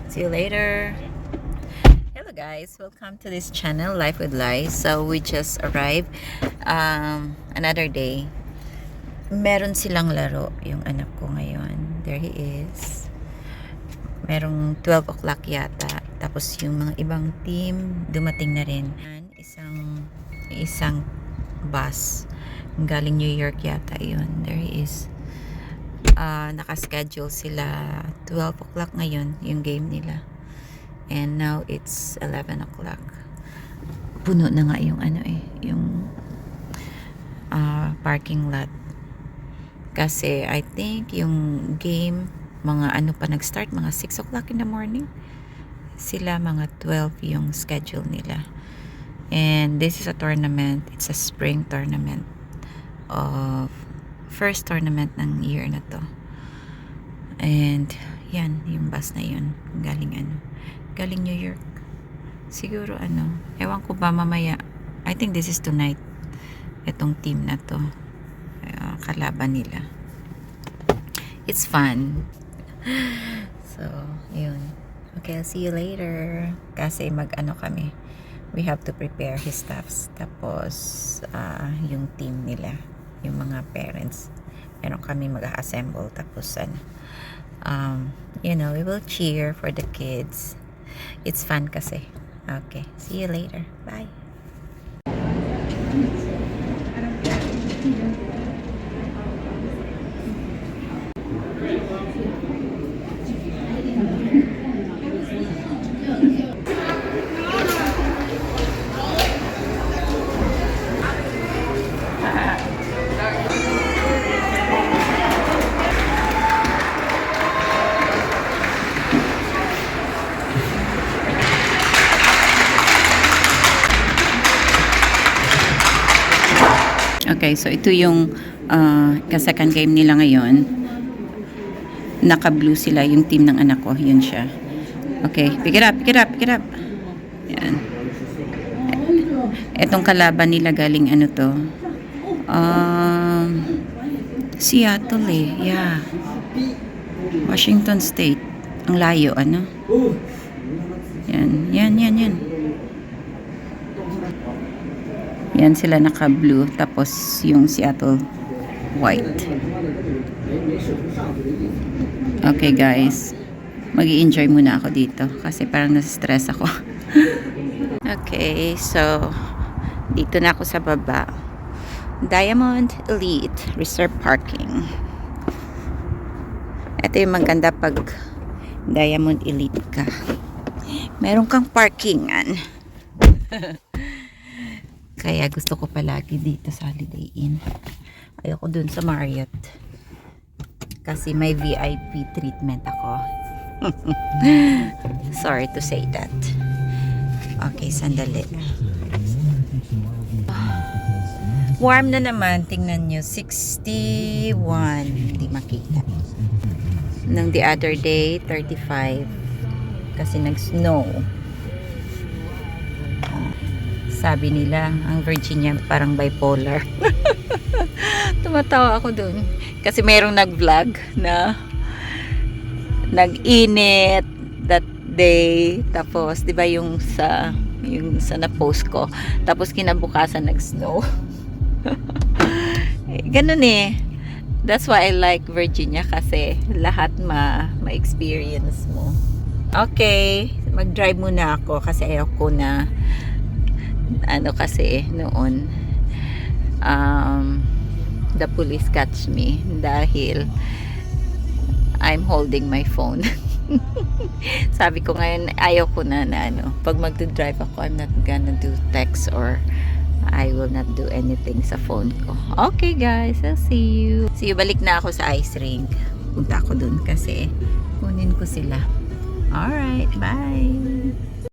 See you later. Hello guys, welcome to this channel, Life with Lies. So we just arrived another day. Meron silang laro yung anak ko ngayon. There he is. Merong 12 o'clock yata. Tapos yung mga ibang team dumating na rin. Isang bus galing New York yata yun. There he is. Nakaschedule sila 12 o'clock ngayon yung game nila. And now it's 11 o'clock. Puno na nga yung yung parking lot. Kasi I think yung game mga pa nag-start mga 6 o'clock in the morning. Sila mga 12 yung schedule nila. And this is a tournament. It's a spring tournament of first tournament ng year na to. And yan, yung bus na yun galing galing New York. Siguro ewan ko ba mamaya. I think this is tonight. Itong team na to kalaban nila. It's fun. So yun. Okay, I'll see you later. Kasi kami. We have to prepare his stuffs. Tapos yung team nila, yung mga parents, meron kami mag-assemble. Tapos we will cheer for the kids. It's fun kasi. Okay, see you later. Bye. Okay, so ito yung second game nila ngayon. Naka-blue sila, yung team ng anak ko, yun siya. Okay, pick it up, pick it up, pick it up. Yan. Etong kalaban nila galing to? Seattle yeah. Washington State. Ang layo, Yan, yan. Yan sila naka-blue. Tapos yung Seattle white. Okay guys. Mag-i-enjoy muna ako dito. Kasi parang nasa-stress ako. Okay. So, dito na ako sa baba. Diamond Elite Reserve Parking. Ito yung maganda pag Diamond Elite ka. Meron kang parkingan. Kaya gusto ko palagi dito sa Holiday Inn. Ayoko dun sa Marriott. Kasi may VIP treatment ako. Sorry to say that. Okay, sandali. Warm na naman. Tingnan nyo. 61. Hindi makita. Nang the other day, 35. Kasi nag-snow. Sabi nila, ang Virginia parang bipolar. Tumatawa ako dun. Kasi merong nag-vlog na nag-init that day. Tapos, di ba yung sa na-post ko. Tapos, kinabukasan nag-snow. Ganun That's why I like Virginia kasi lahat ma-experience mo. Okay, mag-drive muna ako kasi ayoko na kasi noon the police catch me dahil I'm holding my phone. Sabi ko ngayon ayoko na pag magdo-drive ako, I'm not gonna do text or I will not do anything sa phone ko. Okay guys, I'll see you. Balik na ako sa ice rink. Punta ako dun kasi kunin ko sila. Alright, bye.